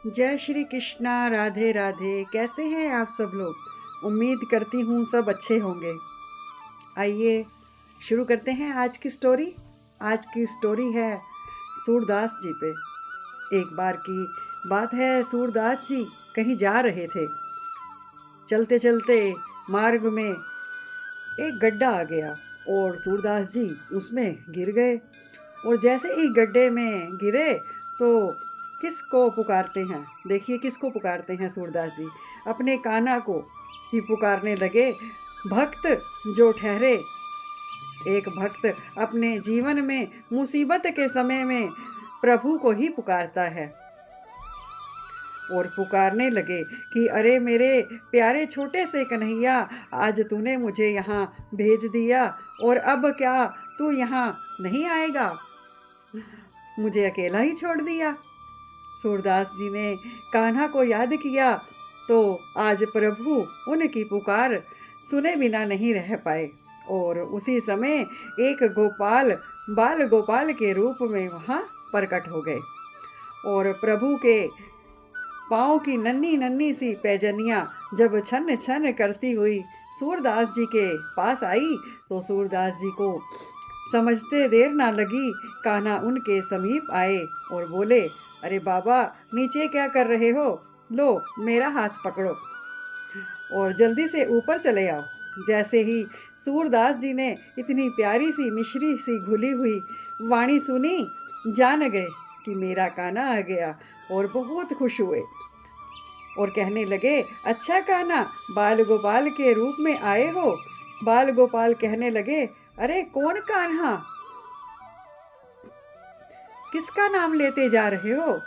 जय श्री कृष्णा। राधे राधे। कैसे हैं आप सब लोग? उम्मीद करती हूँ सब अच्छे होंगे। आइए शुरू करते हैं आज की स्टोरी। आज की स्टोरी है सूरदास जी पे। एक बार की बात है, सूरदास जी कहीं जा रहे थे। चलते चलते मार्ग में एक गड्ढा आ गया और सूरदास जी उसमें गिर गए। और जैसे ही गड्ढे में गिरे तो किसको पुकारते हैं? देखिए किसको पुकारते हैं सूरदास जी। अपने कान्हा को ही पुकारने लगे। भक्त जो ठहरे, एक भक्त अपने जीवन में मुसीबत के समय में प्रभु को ही पुकारता है। और पुकारने लगे कि अरे मेरे प्यारे छोटे से कन्हैया, आज तूने मुझे यहाँ भेज दिया और अब क्या तू यहाँ नहीं आएगा? मुझे अकेला ही छोड़ दिया। सूरदास जी ने कान्हा को याद किया तो आज प्रभु उनकी पुकार सुने बिना नहीं रह पाए। और उसी समय एक गोपाल बाल गोपाल के रूप में वहाँ प्रकट हो गए। और प्रभु के पाँव की नन्ही नन्ही सी पैजनियाँ जब छन छन करती हुई सूरदास जी के पास आई तो सूरदास जी को समझते देर ना लगी। कान्हा उनके समीप आए और बोले, अरे बाबा, नीचे क्या कर रहे हो? लो मेरा हाथ पकड़ो और जल्दी से ऊपर चले आओ। जैसे ही सूरदास जी ने इतनी प्यारी सी मिश्री सी घुली हुई वाणी सुनी, जान गए कि मेरा कान्हा आ गया और बहुत खुश हुए। और कहने लगे, अच्छा कान्हा, बाल गोपाल के रूप में आए हो? बाल गोपाल कहने लगे, अरे कौन कान्हा? किसका नाम लेते जा रहे हो?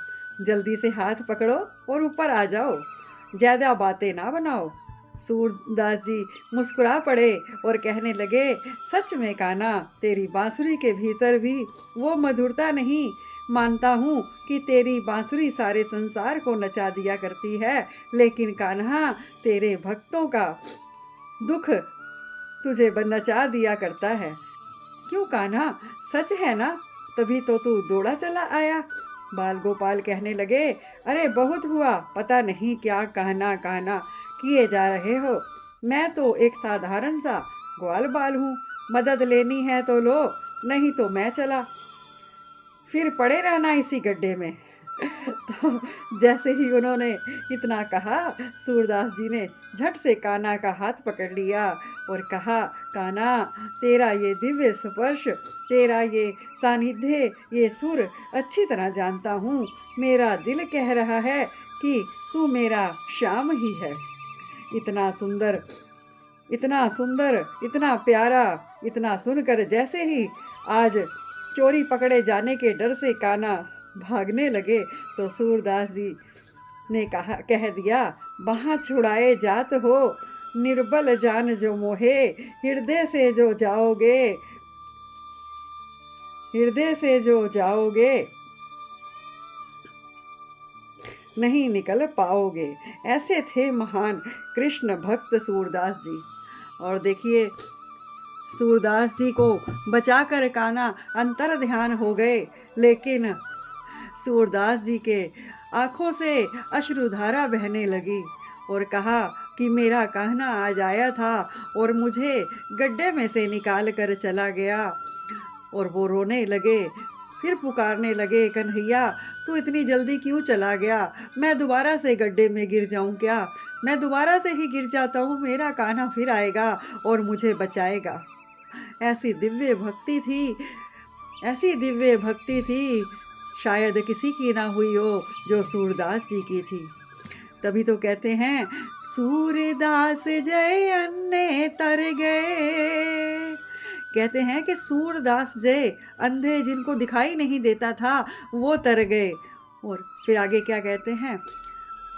जल्दी से हाथ पकड़ो और ऊपर आ जाओ, ज्यादा बातें ना बनाओ। सूरदास जी मुस्कुरा पड़े और कहने लगे, सच में कान्हा, तेरी बांसुरी के भीतर भी वो मधुरता नहीं। मानता हूँ कि तेरी बांसुरी सारे संसार को नचा दिया करती है, लेकिन कान्हा, तेरे भक्तों का दुख तुझे नचा दिया करता है। क्यों कान्हा, सच है ना? तभी तो तू दौड़ा चला आया। बाल गोपाल कहने लगे, अरे बहुत हुआ, पता नहीं क्या कहना कहना किए जा रहे हो। मैं तो एक साधारण सा ग्वाल बाल हूँ। मदद लेनी है तो लो, नहीं तो मैं चला, फिर पड़े रहना इसी गड्ढे में। तो जैसे ही उन्होंने इतना कहा, सूरदास जी ने झट से कान्हा का हाथ पकड़ लिया और कहा, कान्हा, तेरा ये दिव्य स्पर्श, तेरा ये सानिध्य, ये सुर अच्छी तरह जानता हूँ। मेरा दिल कह रहा है कि तू मेरा श्याम ही है। इतना सुंदर, इतना सुंदर, इतना प्यारा, इतना सुनकर जैसे ही आज चोरी पकड़े जाने के डर से कान्हा भागने लगे तो सूरदास जी ने कह दिया, वहाँ छुड़ाए जात हो, निर्बल जान जो मोहे, हृदय से जो जाओगे, हृदय से जो जाओगे नहीं निकल पाओगे। ऐसे थे महान कृष्ण भक्त सूरदास जी। और देखिए, सूरदास जी को बचाकर कान्हा अंतर ध्यान हो गए, लेकिन सूरदास जी के आंखों से अश्रुधारा बहने लगी और कहा कि मेरा कान्हा आज आया था और मुझे गड्ढे में से निकाल कर चला गया। और वो रोने लगे, फिर पुकारने लगे, कन्हैया, तू इतनी जल्दी क्यों चला गया? मैं दोबारा से गड्ढे में गिर जाऊं क्या? मैं दोबारा से ही गिर जाता हूँ, मेरा कान्हा फिर आएगा और मुझे बचाएगा। ऐसी दिव्य भक्ति थी, ऐसी दिव्य भक्ति थी, शायद किसी की ना हुई हो जो सूरदास जी की थी। तभी तो कहते हैं, सूरदास जय अन्ने तर गए। कहते हैं कि सूरदास जय, अंधे जिनको दिखाई नहीं देता था वो तर गए। और फिर आगे क्या कहते हैं,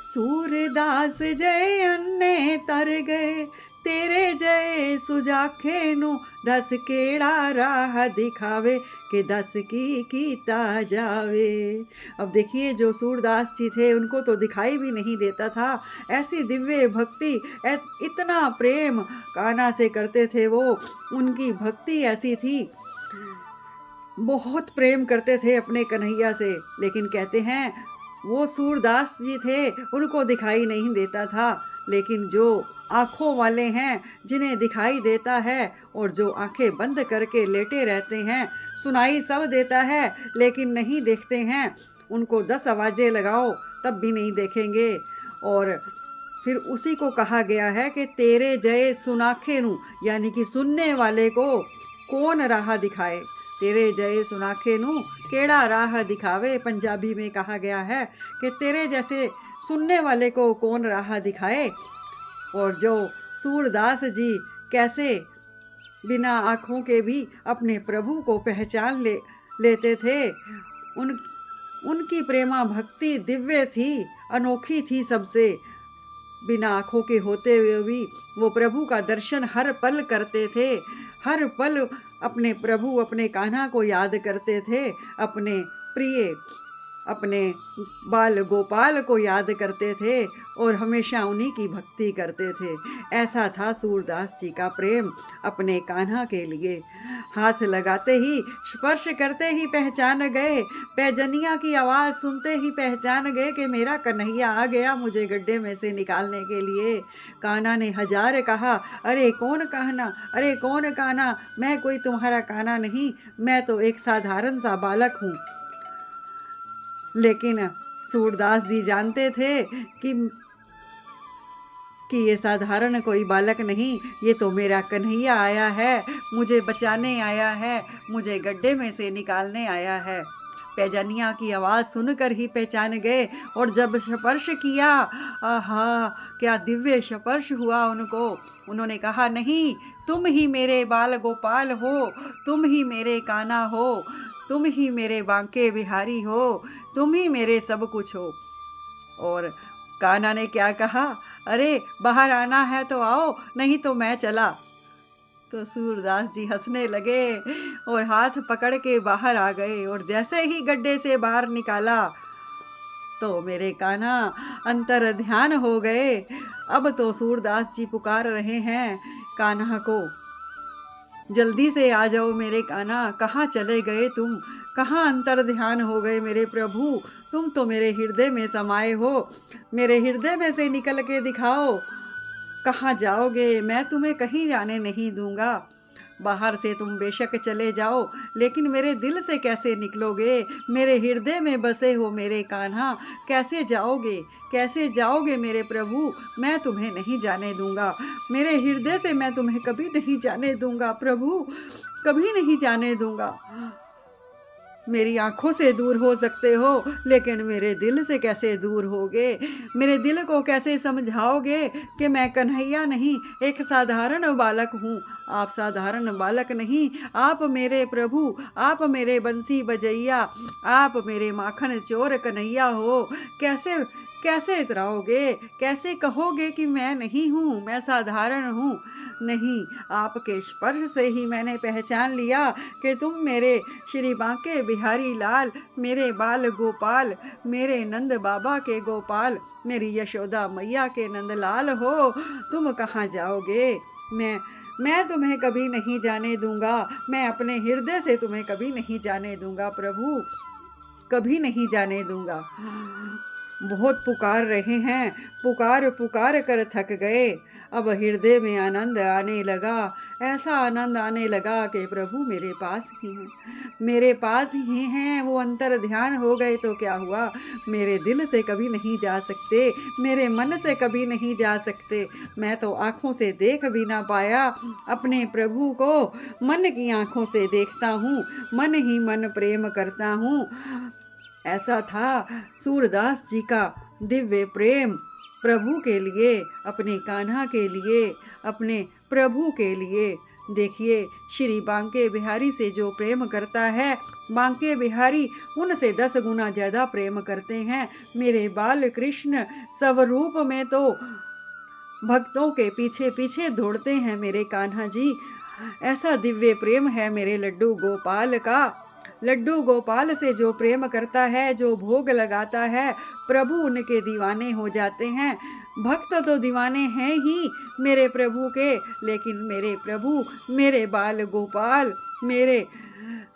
सूरदास जय अन्ने तर गए, तेरे जय सुजाखे नु, दस केड़ा राह दिखावे, के दस की कीता जावे। अब देखिए, जो सूरदास जी थे उनको तो दिखाई भी नहीं देता था। ऐसी दिव्य भक्ति, इतना प्रेम कान्हा से करते थे वो, उनकी भक्ति ऐसी थी, बहुत प्रेम करते थे अपने कन्हैया से। लेकिन कहते हैं वो सूरदास जी थे, उनको दिखाई नहीं देता था, लेकिन जो आँखों वाले हैं, जिन्हें दिखाई देता है और जो आँखें बंद करके लेटे रहते हैं, सुनाई सब देता है लेकिन नहीं देखते हैं, उनको 10 आवाज़ें लगाओ तब भी नहीं देखेंगे। और फिर उसी को कहा गया है कि तेरे जय सुनाखे नू, यानी कि सुनने वाले को कौन राह दिखाए। तेरे जय सुनाखे नू केड़ा राह दिखावे, पंजाबी में कहा गया है कि तेरे जैसे सुनने वाले को कौन राह दिखाए। और जो सूरदास जी कैसे बिना आँखों के भी अपने प्रभु को पहचान लेते थे, उनकी प्रेमा भक्ति दिव्य थी, अनोखी थी सबसे। बिना आँखों के होते हुए भी वो प्रभु का दर्शन हर पल करते थे, हर पल अपने प्रभु, अपने कान्हा को याद करते थे, अपने प्रिय, अपने बाल गोपाल को याद करते थे और हमेशा उन्हीं की भक्ति करते थे। ऐसा था सूरदास जी का प्रेम अपने कान्हा के लिए। हाथ लगाते ही, स्पर्श करते ही पहचान गए, पैजनिया की आवाज़ सुनते ही पहचान गए कि मेरा कन्हैया आ गया मुझे गड्ढे में से निकालने के लिए। कान्हा ने 1000 कहा, अरे कौन कान्हा, अरे कौन कान्हा, मैं कोई तुम्हारा कान्हा नहीं, मैं तो एक साधारण सा बालक हूँ। लेकिन सूरदास जी जानते थे कि ये साधारण कोई बालक नहीं, ये तो मेरा कन्हैया आया है, मुझे बचाने आया है, मुझे गड्ढे में से निकालने आया है। पैजनिया की आवाज़ सुनकर ही पहचान गए और जब स्पर्श किया, आहा क्या दिव्य स्पर्श हुआ उनको। उन्होंने कहा, नहीं, तुम ही मेरे बाल गोपाल हो, तुम ही मेरे कान्हा हो, तुम ही मेरे बांके बिहारी हो, तुम ही मेरे सब कुछ हो। और कान्हा ने क्या कहा, अरे बाहर आना है तो आओ, नहीं तो मैं चला। तो सूरदास जी हंसने लगे और हाथ पकड़ के बाहर आ गए और जैसे ही गड्ढे से बाहर निकाला तो मेरे कान्हा अंतर ध्यान हो गए। अब तो सूरदास जी पुकार रहे हैं कान्हा को, जल्दी से आ जाओ मेरे कान्हा, कहाँ चले गए तुम, कहाँ अंतर ध्यान हो गए मेरे प्रभु, तुम तो मेरे हृदय में समाये हो, मेरे हृदय में से निकल के दिखाओ, कहाँ जाओगे, मैं तुम्हें कहीं जाने नहीं दूंगा। बाहर से तुम बेशक चले जाओ, लेकिन मेरे दिल से कैसे निकलोगे, मेरे हृदय में बसे हो मेरे कान्हा, कैसे जाओगे, कैसे जाओगे मेरे प्रभु, मैं तुम्हें नहीं जाने दूंगा, मेरे हृदय से मैं तुम्हें कभी नहीं जाने दूंगा प्रभु, कभी नहीं जाने दूंगा। मेरी आँखों से दूर हो सकते हो, लेकिन मेरे दिल से कैसे दूर होगे, मेरे दिल को कैसे समझाओगे कि मैं कन्हैया नहीं, एक साधारण बालक हूँ। आप साधारण बालक नहीं, आप मेरे प्रभु, आप मेरे बंसी बजैया, आप मेरे माखन चोर कन्हैया हो। कैसे कैसे इतराओगे, कैसे कहोगे कि मैं नहीं हूँ, मैं साधारण हूँ। नहीं, आपके स्पर्श से ही मैंने पहचान लिया कि तुम मेरे श्री बांके बिहारी लाल, मेरे बाल गोपाल, मेरे नंद बाबा के गोपाल, मेरी यशोदा मैया के नंदलाल हो। तुम कहाँ जाओगे, मैं तुम्हें कभी नहीं जाने दूंगा, मैं अपने हृदय से तुम्हें कभी नहीं जाने दूंगा प्रभु, कभी नहीं जाने दूंगा। बहुत पुकार रहे हैं, पुकार पुकार कर थक गए। अब हृदय में आनंद आने लगा, ऐसा आनंद आने लगा कि प्रभु मेरे पास ही हैं, मेरे पास ही हैं। वो अंतर ध्यान हो गए तो क्या हुआ, मेरे दिल से कभी नहीं जा सकते, मेरे मन से कभी नहीं जा सकते। मैं तो आँखों से देख भी ना पाया अपने प्रभु को, मन की आँखों से देखता हूँ, मन ही मन प्रेम करता हूँ। ऐसा था सूरदास जी का दिव्य प्रेम प्रभु के लिए, अपने कान्हा के लिए, अपने प्रभु के लिए। देखिए, श्री बांके बिहारी से जो प्रेम करता है, बांके बिहारी उनसे 10 गुना ज़्यादा प्रेम करते हैं। मेरे बाल कृष्ण स्वरूप में तो भक्तों के पीछे पीछे दौड़ते हैं मेरे कान्हा जी। ऐसा दिव्य प्रेम है मेरे लड्डू गोपाल का। लड्डू गोपाल से जो प्रेम करता है, जो भोग लगाता है, प्रभु उनके दीवाने हो जाते हैं। भक्त तो दीवाने हैं ही मेरे प्रभु के, लेकिन मेरे प्रभु, मेरे बाल गोपाल, मेरे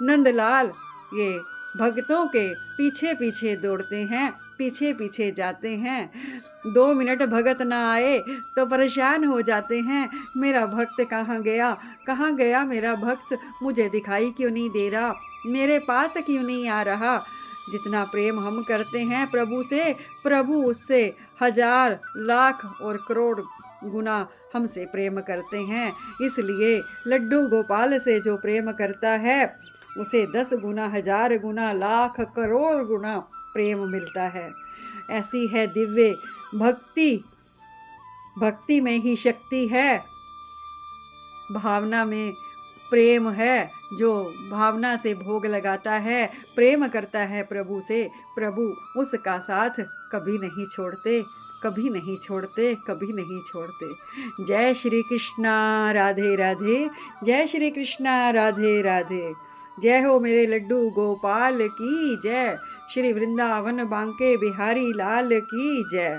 नंदलाल, ये भक्तों के पीछे पीछे दौड़ते हैं, पीछे पीछे जाते हैं। 2 मिनट भगत ना आए तो परेशान हो जाते हैं। मेरा भक्त कहाँ गया मेरा भक्त, मुझे दिखाई क्यों नहीं दे रहा, मेरे पास क्यों नहीं आ रहा। जितना प्रेम हम करते हैं प्रभु से, प्रभु उससे 1000 लाख और करोड़ गुना हमसे प्रेम करते हैं। इसलिए लड्डू गोपाल से जो प्रेम करता है उसे 10 गुना, 1000 गुना, लाख, करोड़ गुना प्रेम मिलता है। ऐसी है दिव्य भक्ति, भक्ति में ही शक्ति है, भावना में प्रेम है। जो भावना से भोग लगाता है, प्रेम करता है प्रभु से, प्रभु उसका साथ कभी नहीं छोड़ते, कभी नहीं छोड़ते, कभी नहीं छोड़ते। जय श्री कृष्णा, राधे राधे। जय श्री कृष्णा, राधे राधे। जय हो मेरे लड्डू गोपाल की जय। श्री वृंदावन बांके बिहारी लाल की जय।